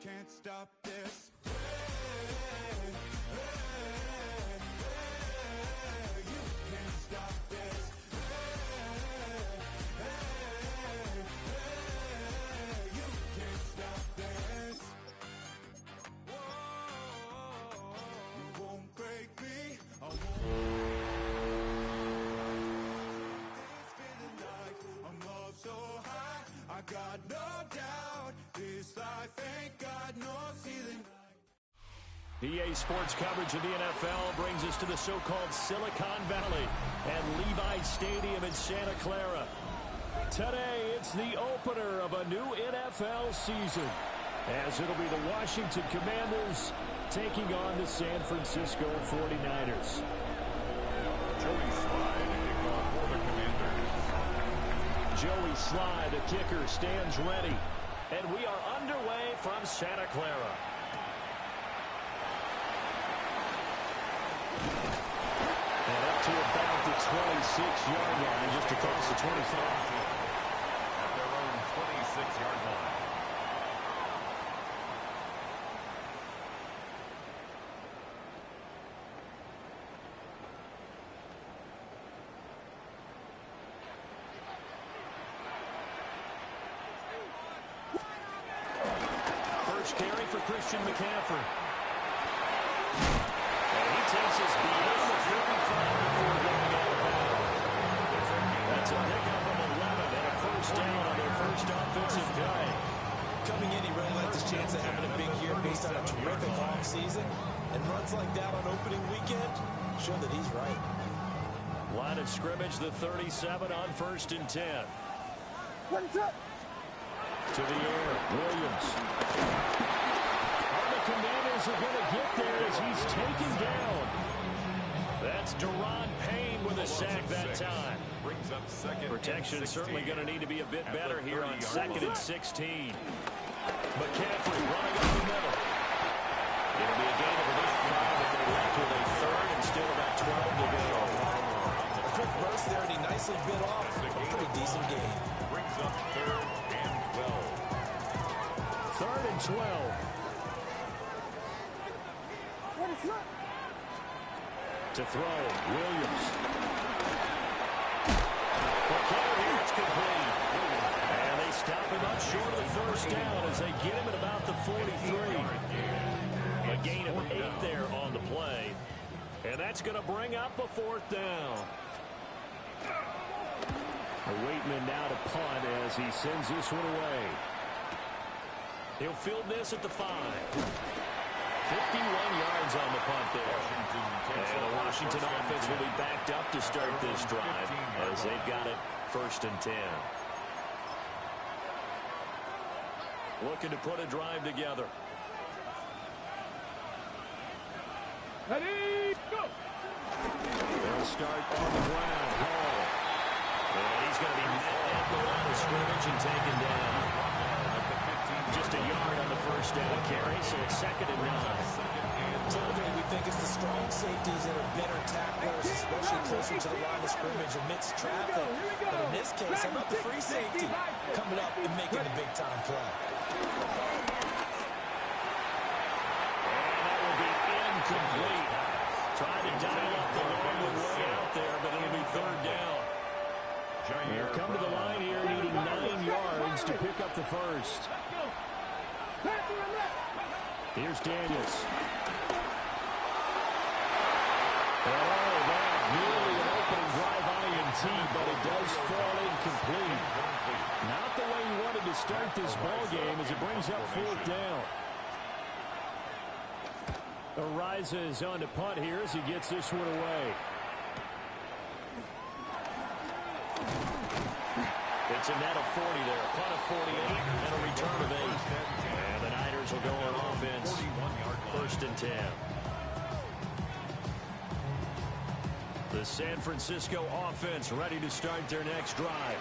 can't stop this. You can't stop this. You can't stop this. Whoa, you won't break me. I won't. This feeling like I'm up so high. I got no doubt. This life ain't got no ceiling. EA Sports coverage of the NFL brings us to the so-called Silicon Valley and Levi Stadium in Santa Clara. Today, it's the opener of a new NFL season, as it'll be the Washington Commanders taking on the San Francisco 49ers. Joey Slye, the kickoff for the Commanders. Joey Slye, the kicker, stands ready. And we are underway from Santa Clara. And up to about the 26-yard line, just across the 25. At their own 26-yard line. First carry for Christian McCaffrey. And he takes us beyond the 35 before going out of bounds. That's a pickup of 11 and a first down on their first offensive play. Coming in, he really liked his chance of having a big year based on a terrific offseason. And runs like that on opening weekend show that he's right. Line of scrimmage, the 37 on 1st and 10. To the air, Williams. And the Commanders are going to get there as he's taken down. That's Deron Payne with a sack that time. Brings up second. Protection certainly going to need to be a bit better here on 2nd and 16. McCaffrey running up the middle. It'll be a gain of about 5 if they're left with a third and still about 12 to go. A quick burst there, and he nicely bit off a pretty decent game. Brings up 3rd and 12. 3rd and 12. To throw, Williams. McCaffrey, it's complete. And they stop him up short of the first down as they get him at about the 43. A gain of 8 there on the play. And that's going to bring up a 4th down. Waitman now to punt as he sends this one away. He'll field this at the 5. 51 yards on the punt there. And the Washington offense will be backed up to start this drive as they've got it 1st and 10. Looking to put a drive together. Ready, go! They'll start on the ground. Hall. And he's going to be met at the line of scrimmage and taken down. Just a yard on the first down carry, so it's 2nd and 9. Typically, we think it's the strong safeties that are better tacklers, especially closer to the line of scrimmage amidst traffic. But in this case, how about the free safety coming up and making the big-time play? And that will be incomplete. Trying to dial up the long way out there, but it'll be 3rd down. They'll come to the line here needing 9 yards to pick up the first. Here's Daniels. Oh, that nearly an opening drive INT, but it does fall incomplete. Not the way he wanted to start this ball game as it brings up 4th down. Ariza is on to punt here as he gets this one away. It's a net of 40 there, a punt of 48, and a return of 8. And the Niners will go on offense, 1st and 10. The San Francisco offense ready to start their next drive.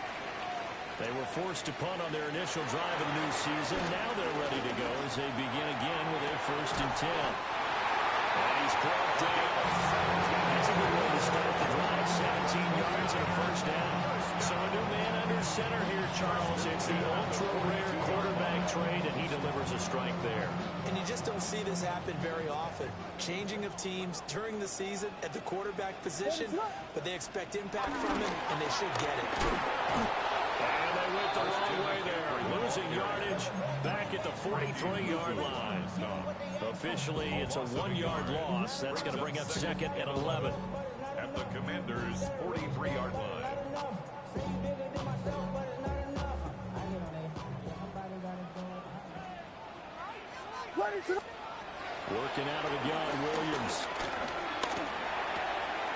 They were forced to punt on their initial drive of the new season. Now they're ready to go as they begin again with a 1st and 10. And he's brought down. That's a good way to start the drive. 17 yards and a first down. So a new man under center here, Charles. It's the ultra-rare quarterback trade, and he delivers a strike there. And you just don't see this happen very often. Changing of teams during the season at the quarterback position, but they expect impact from him, and they should get it. And they went the wrong way there, losing yardage back at the 43-yard line. Officially, it's a 1-yard loss. That's going to bring up second and 11. At the Commanders' 43-yard line. Working out of the gun, Williams.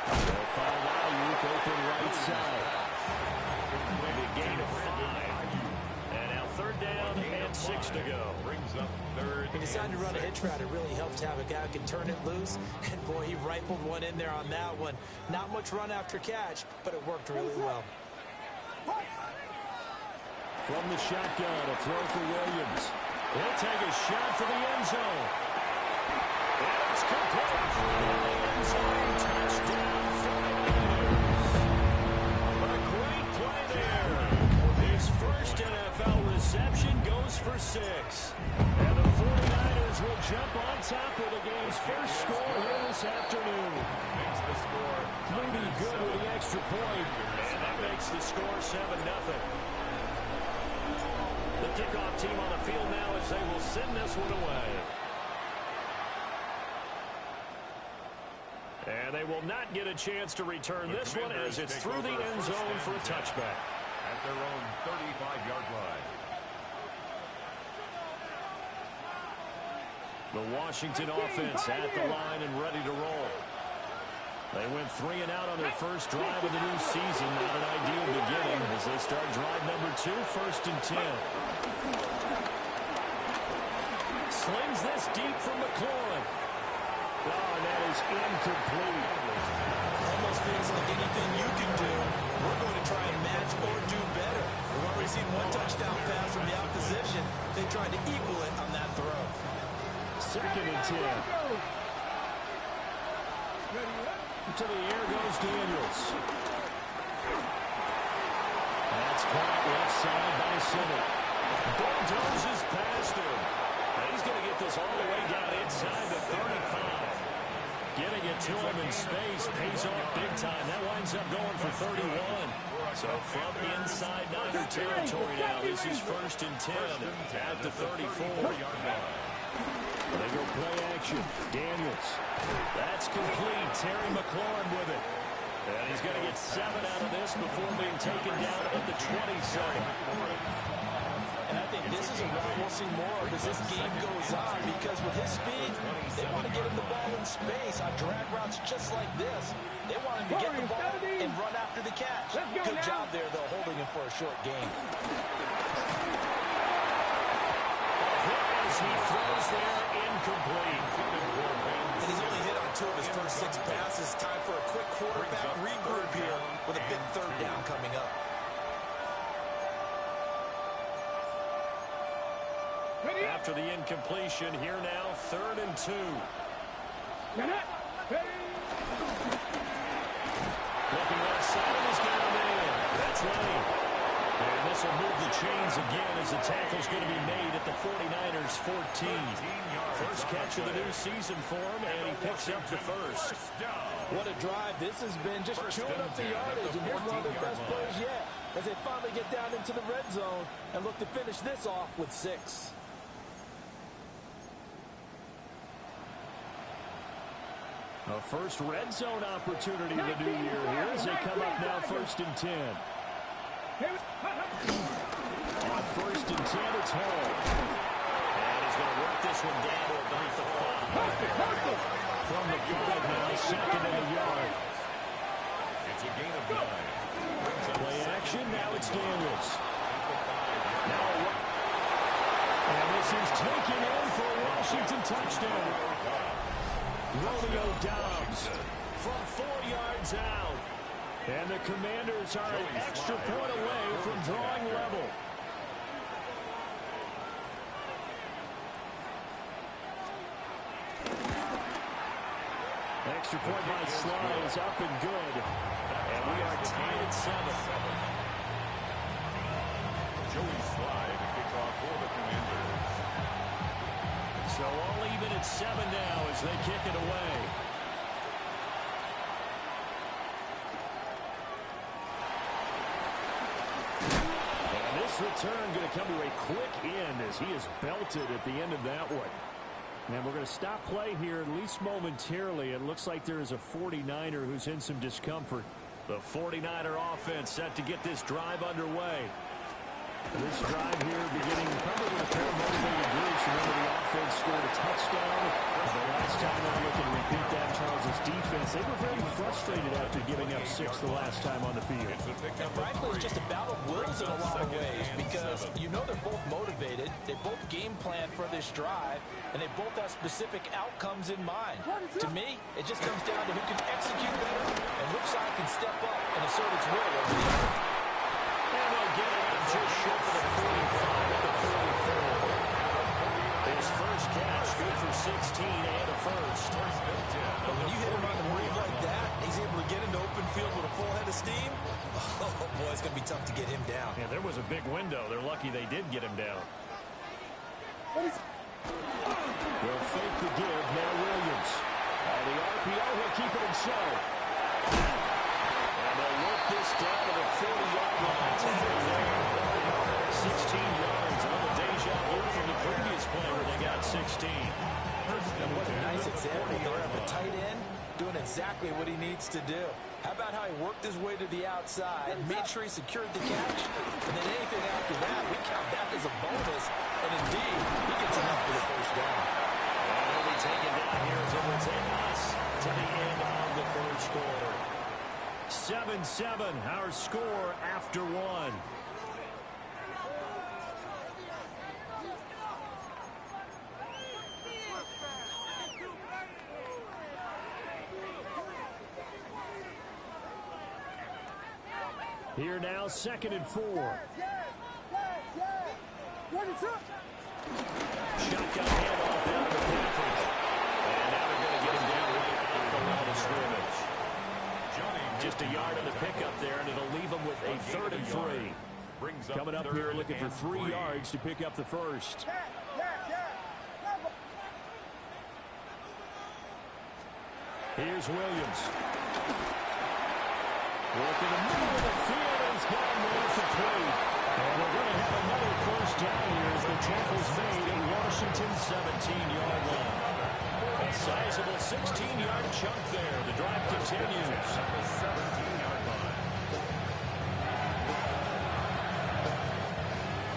They'll find Ayuk open right side. A gain of 5. And now third down and 6 to go. Brings up third. He decided to run a hitch route. It really helped to have a guy who can turn it loose. And, boy, he rifled one in there on that one. Not much run after catch, but it worked really well. From the shotgun, a throw for Williams. He'll take a shot for the end zone. And it's complete. End zone touchdown for the Niners. A great play there. His first NFL reception goes for 6. And the 49ers will jump on top of the game's first score here this afternoon. Makes the score. Moody good with the extra point. And that makes the score 7-0. The kickoff team on the field now as they will send this one away. And they will not get a chance to return this one as it's through the end zone for a touchback. At their own 35-yard line. The Washington offense at the line and ready to roll. They went 3 and out on their first drive of the new season. Not an ideal beginning as they start drive number 2, first and 10. Slings this deep from McLaurin. Oh, and that is incomplete. Almost feels like anything you can do, we're going to try and match or do better. We've already seen one touchdown pass from the opposition. They tried to equal it on that throw. Second and 10. To the air goes Daniels. That's caught left side by center. Bulldozes past him. He's going to get this all the way down inside the 35. Getting it to him in space pays off big time. That winds up going for 31. So from inside Niner territory now, this is first and 10 at the 34-yard line. They go play action. Daniels. That's complete. Terry McLaurin with it. And he's going to get 7 out of this before being taken down at the 27. And I think this is a route we'll see more of as this game goes on, because with his speed, they want to get him the ball in space on drag routes just like this. They want him to get the ball and run after the catch. Good job there, though, holding him for a short gain. He throws there, incomplete. And he's only hit on 2 of his first 6 passes. Time for a quick quarterback regroup here with a big third down coming up. After the incompletion, here now, 3rd and 2. Looking left side, he's got him in. That's Lenny. And this will move the chains again as the tackle's going to be made at the 49ers 14. First catch of the new season for him, and he picks up the first. What a drive this has been, just chewing up the yardage, and here's one of their best plays yet as they finally get down into the red zone and look to finish this off with 6. A first red zone opportunity of the new year here as they come up now first and 10. On first and 10, it's Hall. And he's going to work this one down to about the 5. From the 5 now, second and a yard. It's a gain of 9. Play action, now it's Daniels. And this is taken in for a Washington touchdown. Romeo Dobbs from 4 yards out. And the Commanders are an extra point away from drawing level. Extra point by Sly is up and good. And we are tied at 7. Joey Sly to kick off for the Commanders. So all even at 7 now as they kick it away. And this return going to come to a quick end as he is belted at the end of that one. And we're going to stop play here, at least momentarily. It looks like there is a 49er who's in some discomfort. The 49er offense set to get this drive underway. This drive here beginning probably with a pair of motivated groups. Remember, the offense scored a touchdown. The last time they were looking to repeat that, Charles' defense, they were very frustrated after giving up 6 the last time on the field. And frankly, it's just a battle of wills in a lot of ways because you know they're both motivated. They both game plan for this drive, and they both have specific outcomes in mind. To me, it just comes down to who can execute better and which side can step up and assert its will over the other. And they'll get it up just short of the 45 at the 44. His first catch, good for 16 and a first. But when you hit him on the move like that, he's able to get into open field with a full head of steam. Oh, boy, it's going to be tough to get him down. Yeah, there was a big window. They're lucky they did get him down. Will fake the give. Now Williams. The RPO, he'll keep it himself. And they'll work this down to the 40-yard line. 16 yards on the deja vu from the previous play where they got 16. And what a nice example there of the tight end doing exactly what he needs to do. How about how he worked his way to the outside, made sure he secured the catch, and then anything after that, we count that as a bonus. And indeed, he gets enough for the first down. And he'll be taken down here as it will take us to the end of the first quarter. 7-7, our score after 1. Here now, 2nd and 4. Shotgun handoff down to Patrick. And now they're going to get him down right at the line of scrimmage. Just a yard on the pickup there, and it'll leave him with a 3rd and 3. Coming up here looking for 3 yards to pick up the first. Here's Williams. Working the middle of the field, and he's got him there complete. And we're going to have another first down here as the tackle's made at Washington's 17-yard line. A sizable 16-yard chunk there. The drive continues.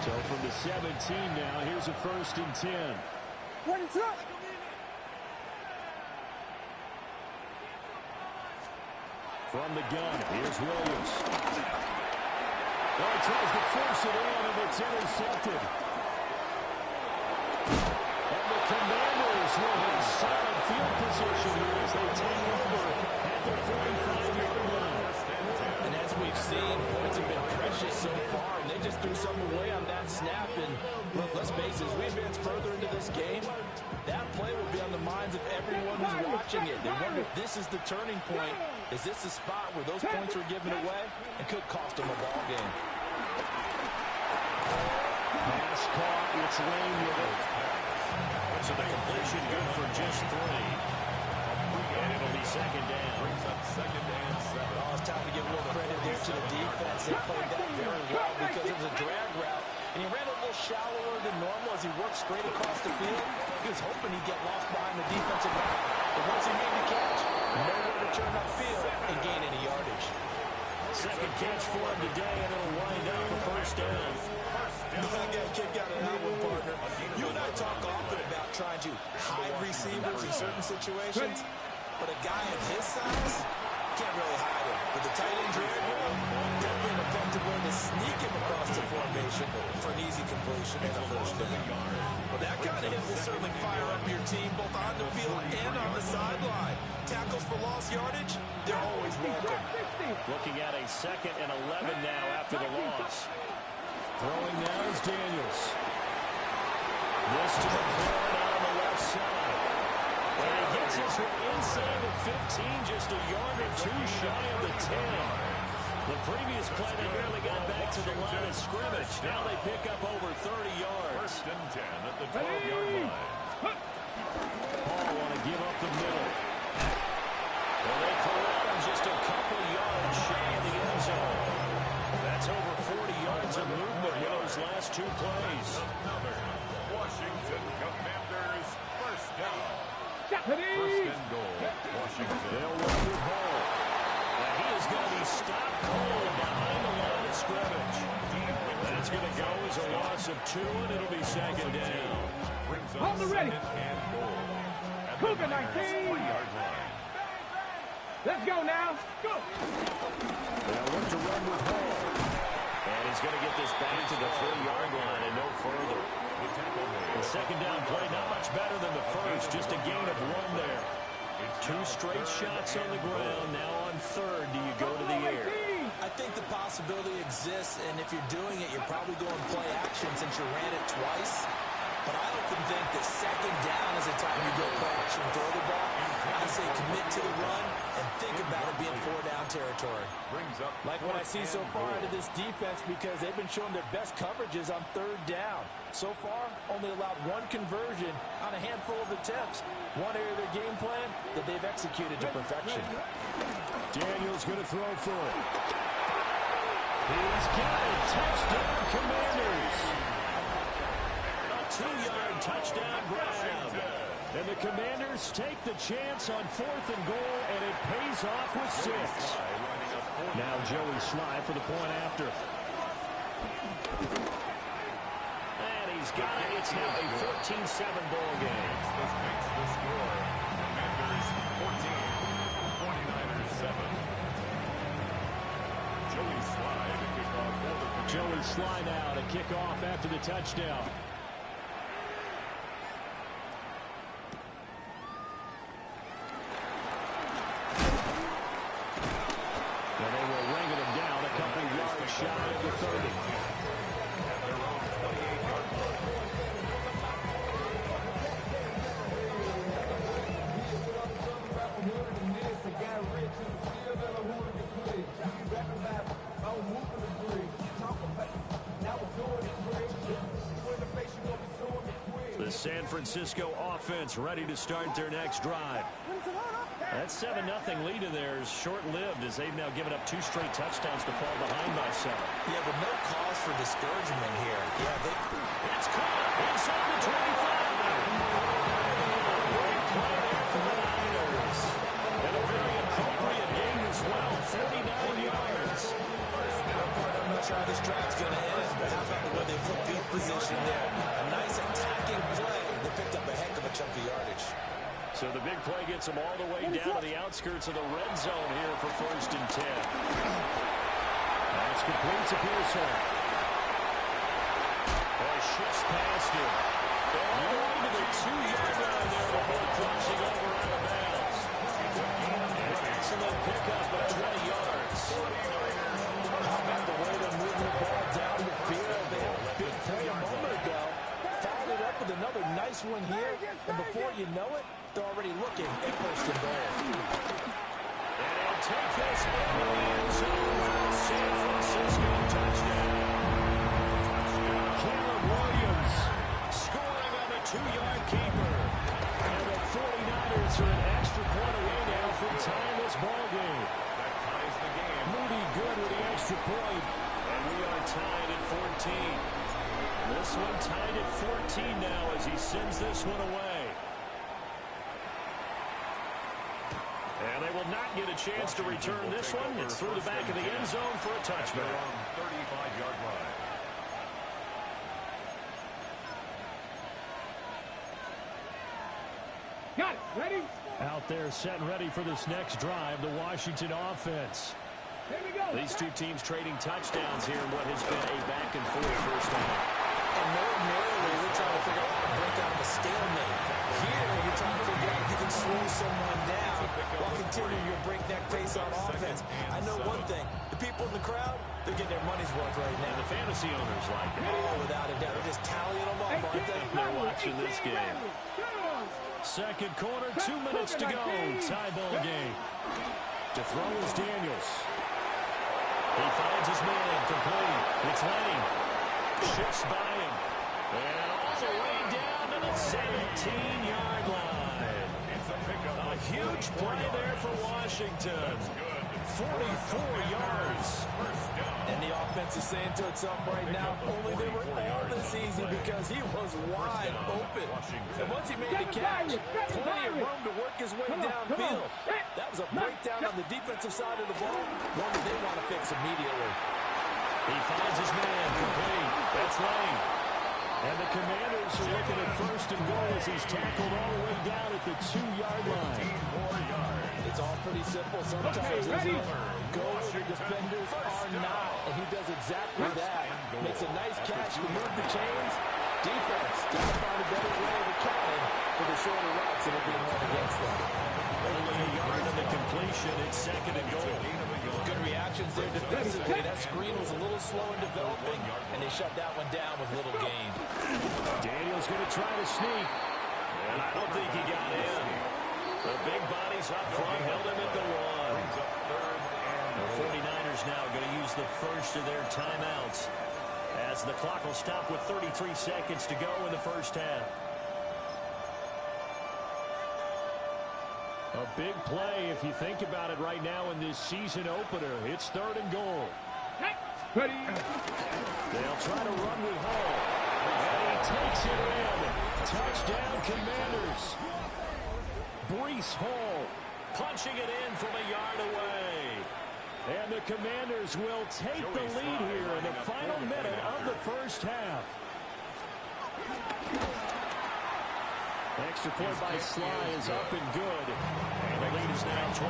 So from the 17 now, here's a 1st and 10. From the gun, here's Williams. Well, he tries to force it in, and it's intercepted. And the Commanders will have solid field position here as they take over at the 45-yard line. And as we've seen, points have been precious so far, and they just threw some away on that snap. And look, let's face it, as we advance further into this game, that play will be on the minds of everyone who's watching it. They wonder if this is the turning point. Is this a spot where those points were given away and could cost them a ball game? Pass caught. It's Lane with it. So the completion good for just 3. And it'll be 2nd down. Brings up 2nd and 7. Well, it's time to give a little credit here to the defense. They played that very well because it was a drag route. And he ran a little shallower than normal as he worked straight across the field. He was hoping he'd get lost behind the defensive back. But once he made the catch, nowhere to turn upfield and gain any yardage. 2nd catch for him today, and it'll wind up the 1st down. I got a kick out of that one, partner. You and I talk often about trying to hide receivers in certain situations, but a guy of his size can't really hide him. But the tight end drag route, definitely an effective way to sneak him across the formation for an easy completion and a first down. Well, that kind of hit will certainly fire up your team both on the field and on the sideline. Tackles for lost yardage, they're always welcome. Looking at a 2nd and 11 now after the loss. Throwing now is Daniels. This to McLaurin on the left side. And he gets this one inside the 15, just a yard or two shy of the 10. The previous play, they barely got back to the line of scrimmage. Now they pick up over 30 yards. 1st and 10 at the 12-yard line. Paul want to give up the middle. Well, they corral him just a couple yards shy of the end zone. That's over 40 yards of movement in those last two plays. Another Washington Commanders 1st down. 1st and goal, Washington. They'll run with Hall. And he is going to be stopped cold behind the line of scrimmage. That's going to go as a loss of 2, and it'll be 2nd down. Brings Hold up the ready. 2nd and goal. At the Cougar Niners 19. 3-yard line. Let's go now. Go. They'll look to run with Hall. And he's going to get this back to the 3-yard line and no further. The 2nd down play, not much better than the first, just a gain of 1 there. 2 straight shots on the ground. Now on 3rd, do you go to the air? I think the possibility exists, and if you're doing it, you're probably going play action since you ran it twice. But I often think that 2nd down is the time you go play action, throw the ball. I say commit to the run and think about it being 4-down territory. Like what I see so far out of this defense, because they've been showing their best coverages on 3rd down. So far, only allowed 1 conversion on a handful of attempts. One area of their game plan that they've executed to perfection. Daniel's going to throw for it. He's got it. Touchdown, Commanders. A 2-yard touchdown grab. And the Commanders take the chance on 4th and goal, and it pays off with 6. Now Joey Sly for the point after. And he's got it. It's now a 14-7 ball game. This makes the score. Commanders 14, 49ers 7. Joey Sly to kick off for the Commanders. Joey Sly now to kick off after the touchdown. And they will ring him down a couple yards shy of the 30. At their own 28-yard line. The San Francisco offense ready to start their next drive. That 7-0 lead in there is short-lived as they've now given up 2 straight touchdowns to fall behind by 7. Yeah, but no cause for discouragement here. Yeah, It's caught inside the 25. Great play there for the Niners. And a very appropriate gain as well, 49 yards. I'm not sure how this drive's going to end, but how about the way they flip field position there? A nice attacking play. They picked up a heck of a chunk of yardage. So the big play gets them all the way down to the outskirts of the red zone here for 1st and 10. That's complete to Pearson. Shifts past him. All the way to the 2-yard line there before crossing over out of bounds. An excellent pickup of 20 yards. How about the way they're moving the ball down the field? They had a big play a moment ago. Followed it up with another nice one here. And before you know it, they're already looking at 1st and goal. And he'll take this into the end zone for the San Francisco touchdown. Caleb Williams scoring on the 2-yard keeper. And the 49ers are an extra point away now from tying this ball game. That ties the game. Moody good with the extra point. And we are tied at 14. This one tied at 14 now as he sends this one away. And they will not get a chance to return this one. It's through the back of the end zone for a touchback. 35-yard line. Got it. Ready? Out there set and ready for this next drive, the Washington offense. Here we go. These two teams trading touchdowns here in what has been a back-and-forth first half. And ordinarily, we're trying to figure out how to break out of a stalemate. Here, you're trying to figure out if you can slow someone down while continuing your breakneck pace on offense. I know one thing. The people in the crowd, they're getting their money's worth right now. The fantasy owners like it. Oh, without a doubt. They're just tallying them up, aren't they? They're watching this game. Second quarter, 2 minutes to go. Tie ball game. To throw is Daniels. He finds his man complete. It's Lane. Shifts by him. And all the way down to the 17-yard line. A huge play there for Washington. 44 yards. And the offense is saying to itself right now, only they were all this easy because he was wide open. And once he made the catch, plenty of room to work his way downfield. That was a breakdown on the defensive side of the ball, one that they want to fix immediately. He finds his man complete. That's Lane. And the Commanders are looking at first and goal as he's tackled all the way down at the 2-yard line. It's all pretty simple sometimes, isn't it? Go where the defenders are not, and he does exactly that. Makes a nice catch to move the chains. Defense got to find a better way of accounting for the shorter routes that are being run against them. Only a yard in the completion. It's second and goal. Good reactions there defensively. That screen was a little slow in developing, and they shut that one down with little gain. Daniels going to try to sneak. And I don't think he got in. The big bodies up front held him at the 1. The 49ers now going to use the first of their timeouts as the clock will stop with 33 seconds to go in the first half. A big play if you think about it right now in this season opener. It's third and goal. They'll try to run with Hall. And he takes it in. Touchdown Commanders. Breece Hall punching it in from a yard away. And the Commanders will take the lead here in the final minute of the first half. Extra point by Sly is up and good. And the lead is now 21-14.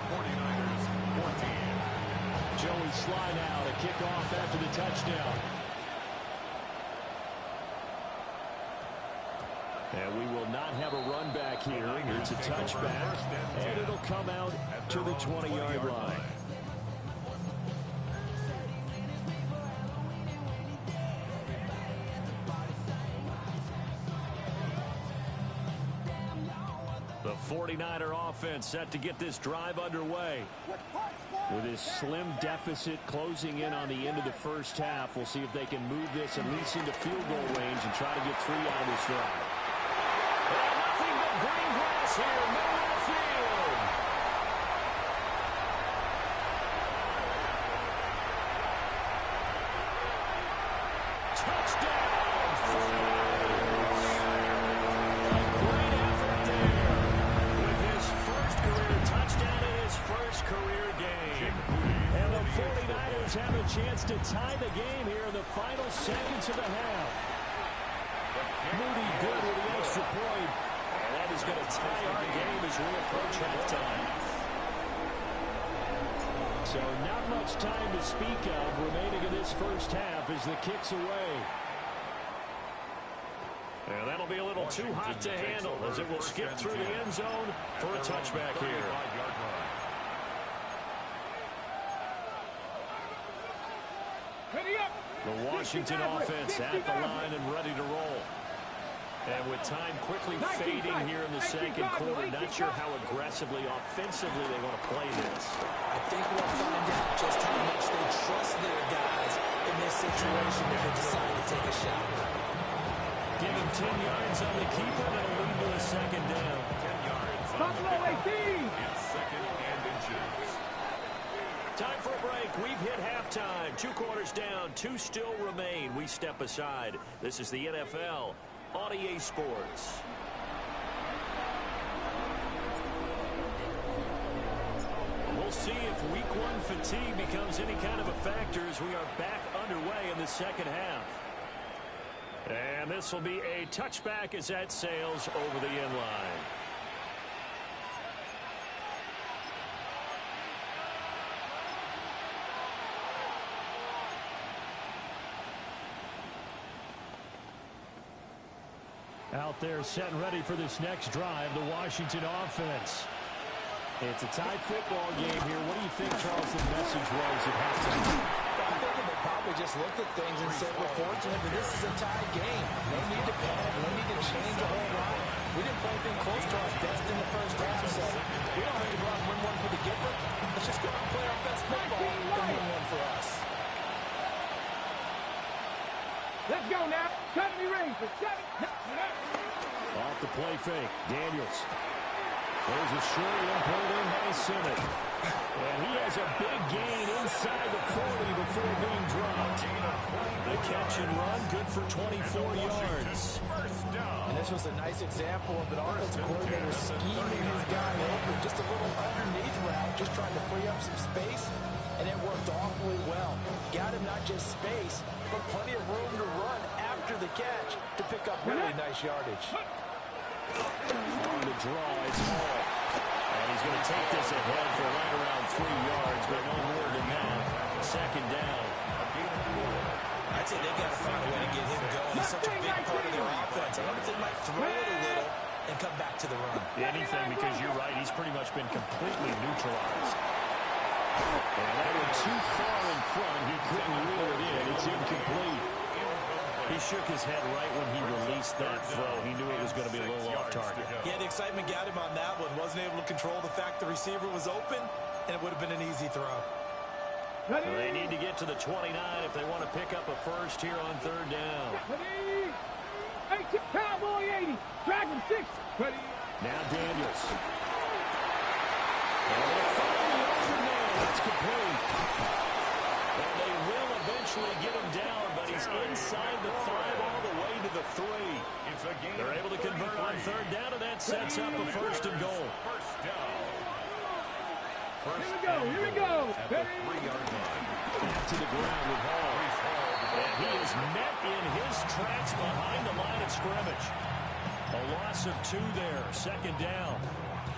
49ers 14. Joey Sly now to kick off after the touchdown. And we will not have a run back here. It's a touchback, and it'll come out to the 20-yard line. The 49er offense set to get this drive underway. With his slim deficit closing in on the end of the first half, we'll see if they can move this at least into field goal range and try to get 3 out of this drive. Nothing but green grass here, middle of the field. Touchdown, 49ers. A great effort there. With his first career touchdown in his first career game. And the 49ers have a chance to tie the game here in the final seconds of the half. Moody good with the extra point. And that is going to tie our game as we approach halftime. So not much time to speak of remaining in this first half as the kick's away. And that'll be a little too hot to handle as it will skip through the end zone for a touchback here. The Washington offense at the line and ready to roll. And with time quickly fading here in the second quarter, not sure how aggressively, offensively they want to play this. I think we'll find out just how much they trust their guys in this situation if they decide to take a shot. Give him 10 yards on the keeper, and it'll lead to a second down. 10 yards on Buffalo 18. It's second and inches. Time for a break. We've hit halftime. 2 quarters down. 2 still remain. We step aside. This is the NFL on EA Sports. We'll see if week 1 fatigue becomes any kind of a factor as we are back underway in the second half. And this will be a touchback as that sails over the end line. Out there set and ready for this next drive, the Washington offense. It's a tight football game here. What do you think, Charles, the message was at halftime? I'm thinking they probably just looked at things and said, we're fortunate that this is a tie game. No need to panic. No need to change a whole lot. We didn't play anything close to our best in the first half, so we don't have to go out and win one for the giver. Let's just go out and play our best football and win one for us. Let's go now. Cut me range for 7. Off the play fake. Daniels. There's a short one pulled in by Simmons. And he has a big gain inside the 40 before being dropped. The catch and run, good for 24 yards. And this was a nice example of an offensive coordinator scheming his guy open. Just a little underneath route, just trying to free up some space. And it worked awfully well. Got him not just space, but plenty of room to run after the catch to pick up really nice yardage. On the draw, it's Hall. And he's going to take this ahead for right around 3 yards, but no more than that. Second down. I'd say they've got to find a way to get him going. He's such a big part of their offense. I wonder if they might throw it a little and come back to the run. Anything, because you're right, he's pretty much been completely neutralized. And that one too far in front. He couldn't reel it in. It's incomplete. He shook his head right when he released that throw. He knew it was going to be a little off target. Yeah, the excitement got him on that one. Wasn't able to control the fact the receiver was open, and it would have been an easy throw. Well, they need to get to the 29 if they want to pick up a first here on third down. Cowboy 80. Dragon 6. Now Daniels. And they find the open man. That's complete. And they will eventually get him down, but he's inside the 5 all the way to the 3. They're able to convert on third down, and that sets up a first and goal. Here we go. Back to the ground with Hall. And he is met in his tracks behind the line of scrimmage. A loss of 2 there. Second down.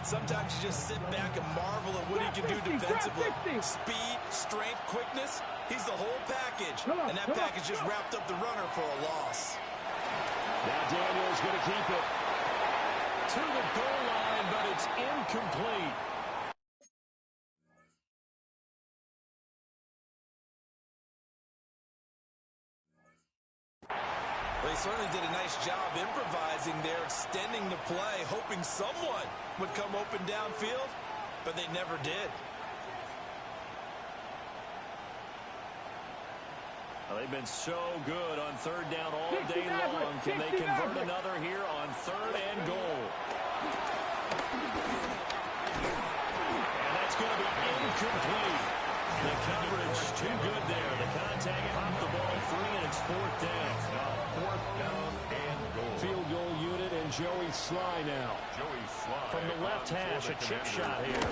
Sometimes you just sit back and marvel at what he can do defensively. Speed, strength, quickness. He's the whole package. And that package just wrapped up the runner for a loss. Now Daniel's going to keep it to the goal line, but it's incomplete. Well, he certainly did a nice job improvising there, extending the play, hoping someone would come open downfield, but they never did. Well, they've been so good on third down all day long. Can they convert another here on third and goal? And that's going to be incomplete. The coverage too good there. The contact popped the ball free, and it's fourth down. Fourth down and goal. Field goal unit and Joey Sly now. From the left hash, a chip shot here.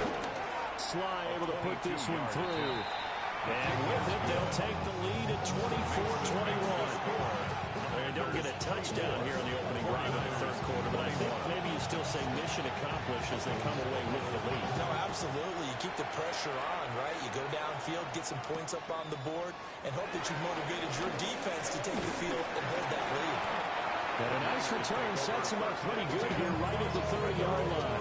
Sly able to put this one through. And with it, they'll take the lead at 24-21. They don't get a touchdown here in the opening drive of the third quarter, but I think maybe you still say mission accomplished as they come away with the lead. No, absolutely. You keep the pressure on, right? You go downfield, get some points up on the board, and hope that you've motivated your defense to take the field and hold that lead. And a nice return sets him up pretty good here right at the 30-yard line.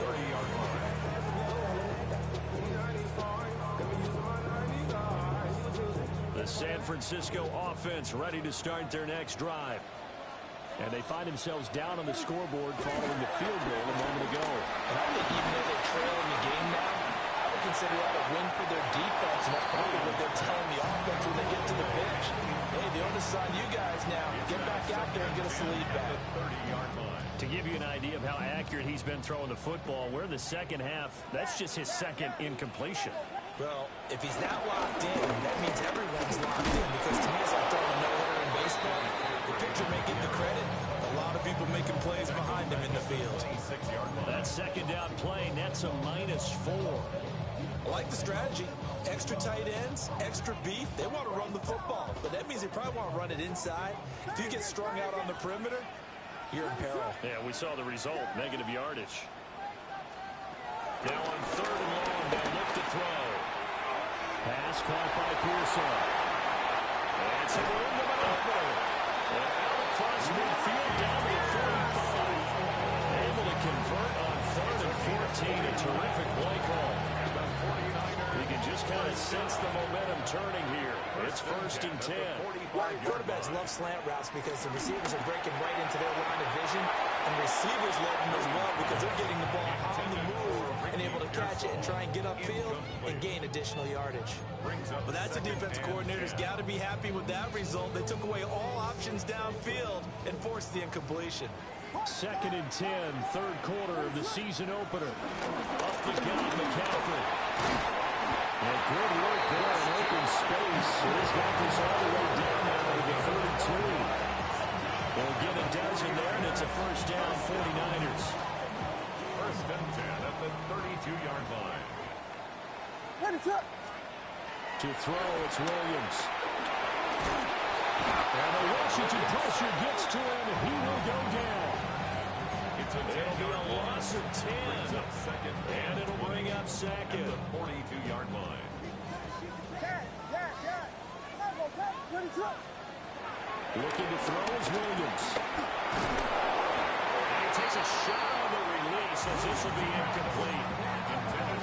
The San Francisco offense ready to start their next drive. And they find themselves down on the scoreboard following the field goal a moment ago. And I think even though they're trailing the game now, I would consider that a win for their defense, and that's probably what they're telling the offense when they get to the bench. Hey, the onus is on you guys now. Get back out there and get us the lead back. To give you an idea of how accurate he's been throwing the football, we're in the second half. That's just his second incompletion. Well, if he's not locked in, that means everyone's locked in, because to me it's like throwing a no-hitter in baseball. The pitcher may get the credit. A lot of people making plays behind him in the field. That second down play nets a -4. I like the strategy. Extra tight ends, extra beef. They want to run the football, but that means they probably want to run it inside. If you get strung out on the perimeter, you're in peril. Yeah, we saw the result, negative yardage. Now on third and long, they'll look to throw. Pass caught by Pearson. And it's a room to maneuver. And out across midfield down to the 45. Able to convert on third and 14. A terrific play call. You can just kind of sense the momentum turning here. It's first and 10. Quarterbacks love slant routes because the receivers are breaking right into their line of vision, and receivers love them as well because they're getting the ball on the move and able to catch it and try and get upfield and gain additional yardage. But that's a defense coordinator's got to be happy with that result. They took away all options downfield and forced the incompletion. Second and 10, third quarter of the season opener. Up the gun, McCaffrey. And good work there in open space. He's got this all the way down now to the 32. They'll get a dozen there, and it's a first down, 49ers. First and 10 at the 32-yard line. To throw, it's Williams. And the Washington pressure gets to him. He will go down. It'll be a loss of 10. And it'll bring up second. At the 42-yard line. Looking to throw is Williams. And he takes a shot on the release as this will be incomplete.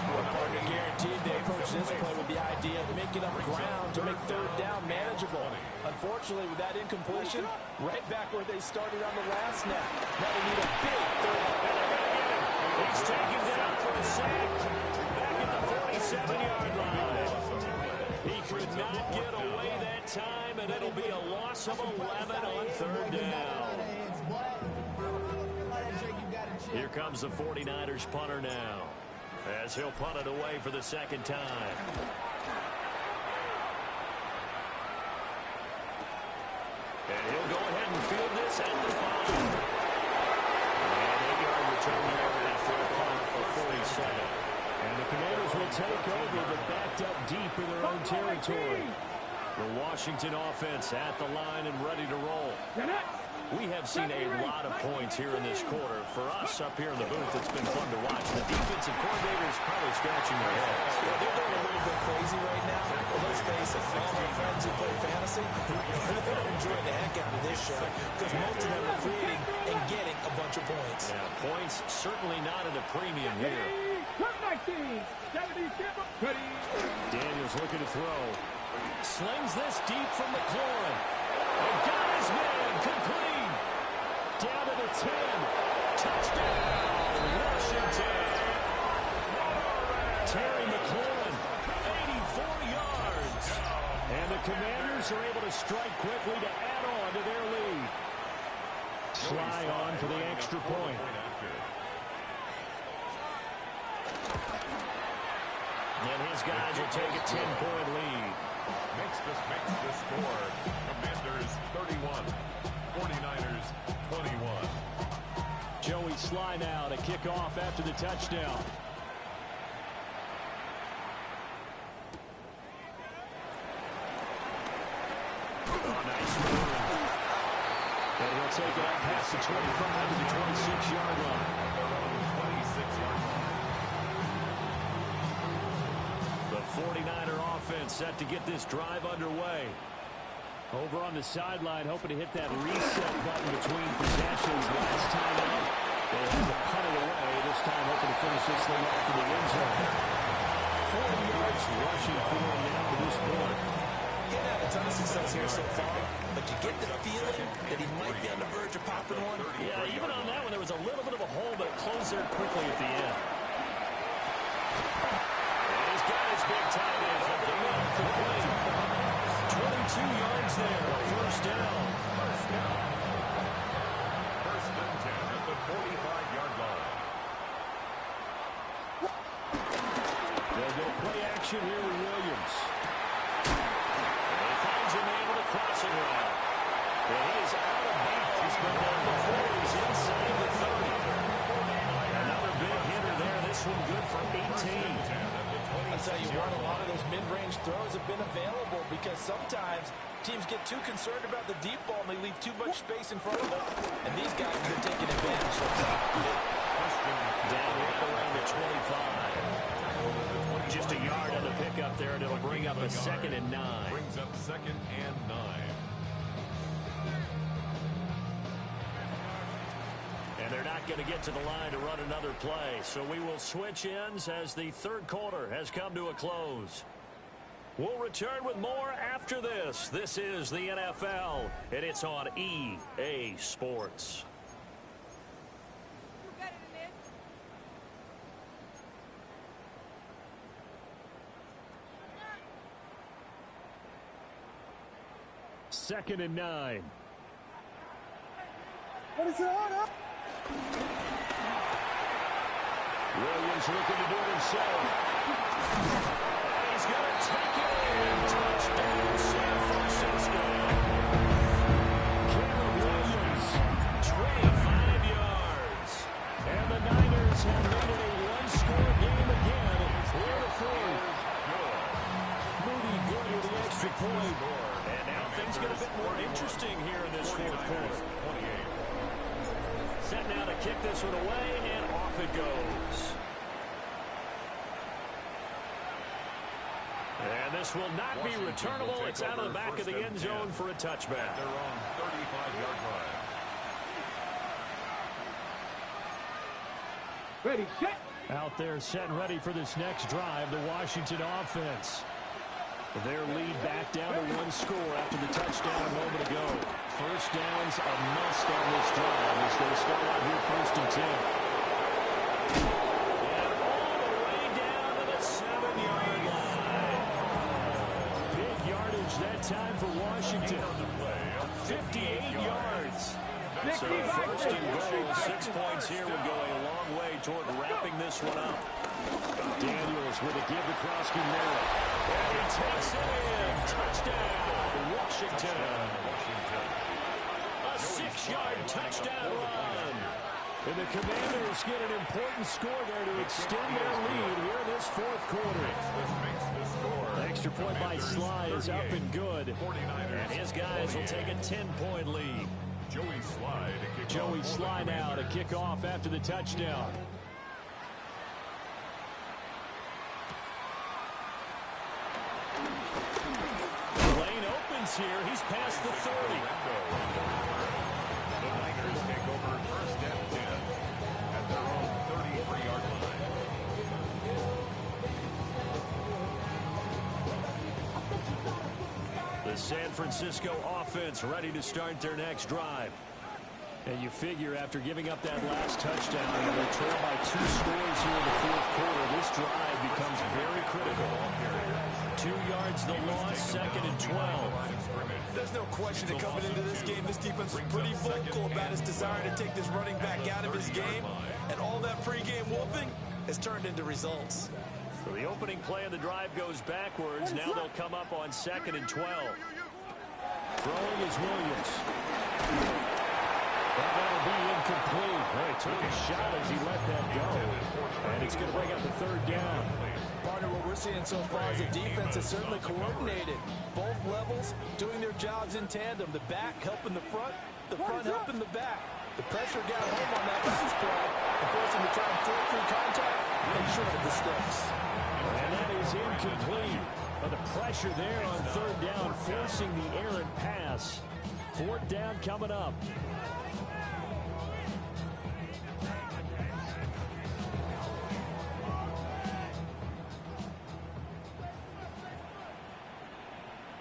Partner guaranteed they approach this play with the idea of making up ground to make third down manageable. Unfortunately, with that incompletion, right back where they started on the last snap. Now they need a big third down. He's taken down for a sack. Back at the 47-yard line. He could not get away that time, and it'll be a loss of 11 on third down. Here comes the 49ers punter now, as he'll punt it away for the second time. And he'll go ahead and field this at the 5. And 8-yard return there after a punt of 47. And the Commanders will take over, but backed up deep in their own territory. The Washington offense at the line and ready to roll. We have seen a lot of points here in this quarter. For us up here in the booth, it's been fun to watch. The defensive coordinator is probably scratching their heads. Yeah, they're going a little bit crazy right now. Well, let's face it, all my friends who play fantasy, they're enjoying the heck out of this show because most of them are creating and getting a bunch of points. Yeah, points certainly not at a premium here. Daniels looking to throw. Slings this deep from McLaurin. And got his man complete. Down to the 10. Touchdown, Washington. Terry McLaurin, 84 yards. And the Commanders are able to strike quickly to add on to their lead. Sly on for the extra point. And his guys will take a 10-point lead. Makes the score. Commanders 31. 49ers 21. Joey Sly now to kick off after the touchdown. Oh, nice move. And he'll take it up past the 25 to the 26-yard line. 26-yard line. The 49er offense set to get this drive underway. Over on the sideline, hoping to hit that reset button between possessions last time out. They had to punt it away. This time hoping to finish this thing off in the end zone. 40 yards rushing for him now to this point. He's had a ton of success here so far, but you get the feeling that he might be on the verge of popping one. Yeah, even on that one, there was a little bit of a hole, but it closed there quickly at the end. And he's got his big tight end. 22 yards there, first down. First and 10 at the 45-yard line. They'll go play action here with Williams. And he finds him able to cross it around. And he is out of bounds, but then before he's inside the 30. Another big hitter there. This one good for 18. I'll tell you what, a lot of those mid-range throws have been available because sometimes teams get too concerned about the deep ball and they leave too much space in front of them. And these guys have been taking advantage of that. Down right around the 25. Just a yard on the pickup there, and it'll bring up a 2nd and 9. Brings up 2nd and 9. And they're not going to get to the line to run another play. So we will switch ends as the third quarter has come to a close. We'll return with more after this. This is the NFL, and it's on EA Sports. Second and 9. What is it on? Williams looking to do it himself. He's going to take it in. Touchdown, San Francisco. Caleb Williams, 25 yards. And the Niners have made it a one-score game again for the fourth. Moody good with the extra point. And now things get a bit more interesting here in this fourth quarter. Set now to kick this one away, and off it goes. And this will not be returnable. It's out of the back of the end zone for a touchback. They're on 35-yard line. Ready, set. Out there set and ready for this next drive, the Washington offense. Their lead back down to one score after the touchdown a moment ago. First down's a must on this drive as they start out here first and 10. And all the way down to the 7-yard line. Big yardage that time for Washington. 58 yards. So first and goal, 6 points here would go a long way toward wrapping this one up. Daniels with a give to Krosky Merritt. And he takes it in. Touchdown, Washington. A 6-yard touchdown run. And the Commanders get an important score there to extend their lead here in this fourth quarter. Extra point by Sly is up and good. And his guys will take a 10-point lead. Joey Sly now to kick off after the touchdown. Lane opens here. He's past the 30. The Niners take over first and 10 at their own 33-yard line. The San Francisco offense ready to start their next drive. And you figure after giving up that last touchdown, and they trail by 2 scores here in the fourth quarter, this drive becomes very critical. 2 yards the loss, second and 12. There's no question that coming into this game, this defense is pretty vocal about its desire to take this running back out of his game. And all that pregame whooping has turned into results. So the opening play of the drive goes backwards. Now they'll come up on second and 12. Throwing is Williams. That'll be incomplete. Boy, took a shot as he let that go. And it's going to bring up the third down. Partner, what we're seeing so far is the defense is certainly coordinated. Both levels doing their jobs in tandem. The back helping the front helping the back. The pressure got home on that last play and forced him to try and throw through contact and short of the sticks. And that is incomplete. But the pressure there on third down, forcing the errant pass. Fourth down coming up.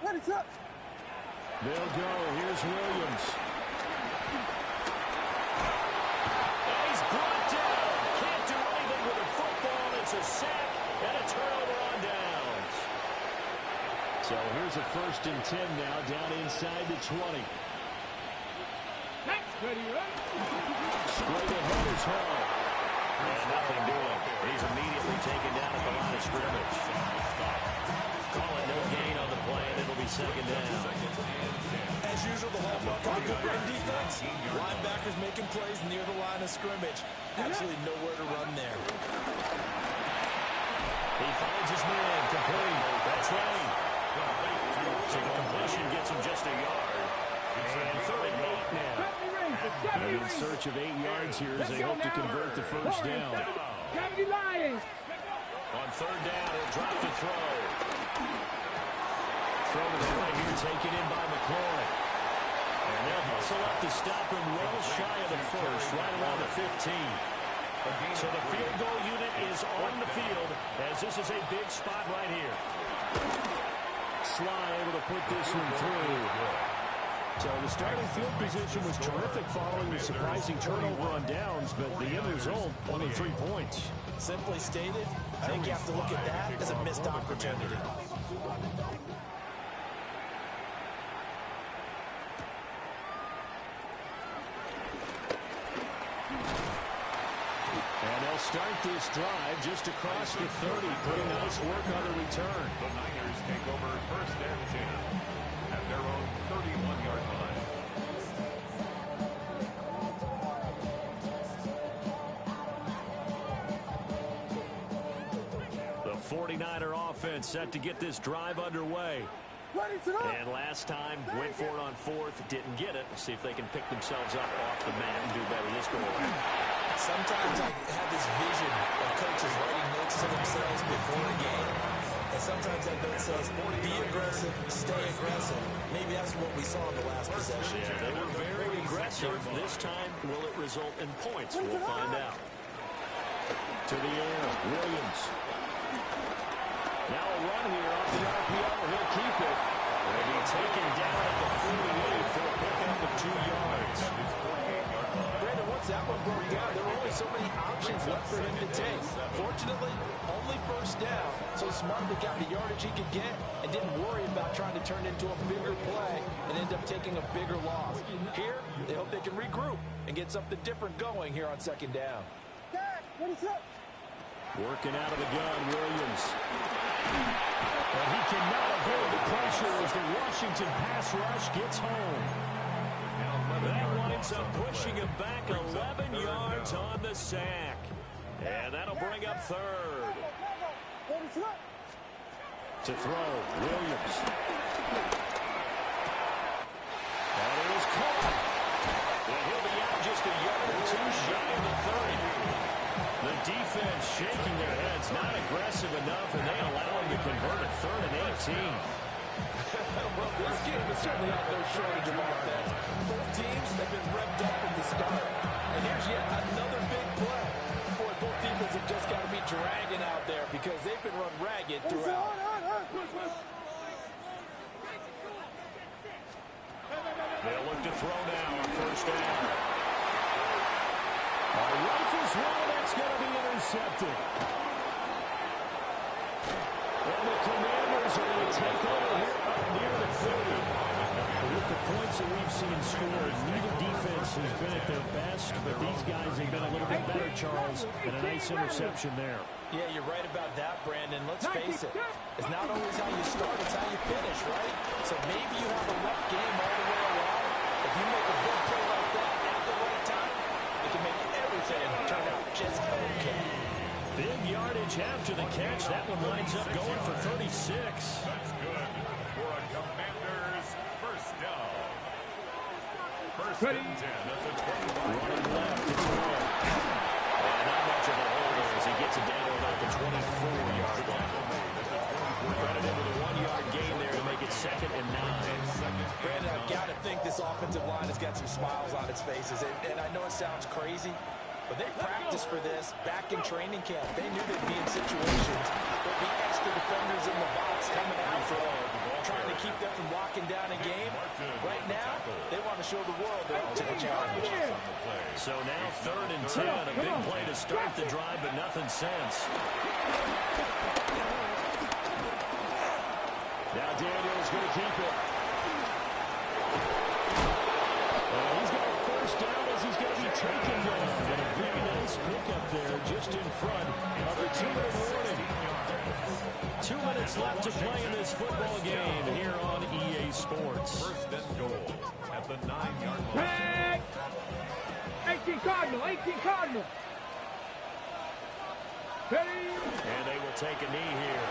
What is up? They'll go. Here's Williams. He's brought down. Can't do anything with the football. It's a sack and a turnover on downs. So here's a first and 10 now, down inside the 20. Ready, right? Straight ahead is Hall. And nothing doing. He's immediately taken down at the line of scrimmage. Call it no gain on the play, and it'll be second down. As usual, the hallmark of a good run defense, linebackers making plays near the line of scrimmage. Absolutely nowhere to run there. He finds his man, complete. That's Lane. So the completion gets him just a yard. And third and 8 now. And in search of 8 yards here as they hope to convert the first down. On third down, he'll drop the throw. Throw to the right here, taken in by McLaurin. And they'll hustle up to stop him well shy of the first, right around the 15. So the field goal unit is on the field as this is a big spot right here. Sly able to put this one through. So the starting field position was terrific following the surprising turnover on downs, but the end result, only 3 points. Simply stated, I think you have to look at that as a missed opportunity. And they'll start this drive just across the 30, putting nice work on the return. The Niners take over first and 10 at their own 31-yard line. The 49er offense set to get this drive underway. And last time, went for it on fourth, didn't get it. See if they can pick themselves up off the mat and do better this go around. Sometimes I have this vision of coaches writing notes to themselves before a game. And sometimes that note says, be aggressive, stay aggressive. Maybe that's what we saw in the last possession. Yeah, they were very aggressive. This time, will it result in points? We'll find out. To the air, Williams. Now a run here off the RPO. He'll keep it. He'll be taken down at the 48 for a pickup of 2 yards. Brandon, once that one broke down, there were only so many options left for him to take. Fortunately, only first down, so Smartly got the yardage he could get and didn't worry about trying to turn into a bigger play and end up taking a bigger loss. Here, they hope they can regroup and get something different going here on second down. Working out of the gun, Williams. And he cannot avoid the pressure as the Washington pass rush gets home. That winds up pushing him back 11 yards on the sack. And that'll bring up third. To throw, Williams. And it was caught. And he'll be out just a yard or two shy of the 30. The defense shaking their heads, not aggressive enough, and they allow him to convert a 3rd and 18. Well, this game is certainly not no shortage of offense. Both teams have been revved up from the start. And here's yet another big play. Boy, both defenses have just got to be dragging out there because they've been run ragged throughout. They'll look to throw now on first down. Rifles one, that's going to be intercepted. And the Commanders are going to take over here up near the 30. With the points that we've seen scored, neither defense has been at their best, but these guys have been a little bit better, Charles, and a nice interception there. Yeah, you're right about that, Brandon. Let's face it. It's not always how you start, it's how you finish, right? So maybe you have a rough game all the way around. If you make a big play like that at the right time, it can make everything turn out just okay. Big yardage after the catch. That one winds up going for 36. That's good for a Commanders first down. First and 10 at the 25. Running left to throw. And not much of a holder as he gets it down to about the 24-yard line. Credited with a 1-yard gain there to make it 2nd and 9. Brandon, I've got to think this offensive line has got some smiles on its faces. And I know it sounds crazy, but they practiced for this back in training camp. They knew they'd be in situations. There'd be extra defenders in the box coming after them, trying to keep them from locking down a game. Right now, they want to show the world they're up to the challenge. So now 3rd and 10, a big play to start the drive, but nothing since. Now Daniel's going to keep it. He's got a first down as he's going to be taken down. And a very nice pickup there just in front of the 2-minute warning. 2 minutes left to play in this football game here on EA Sports. First and goal at the 9-yard line. 18 Cardinal, 18 Cardinal. And they will take a knee here.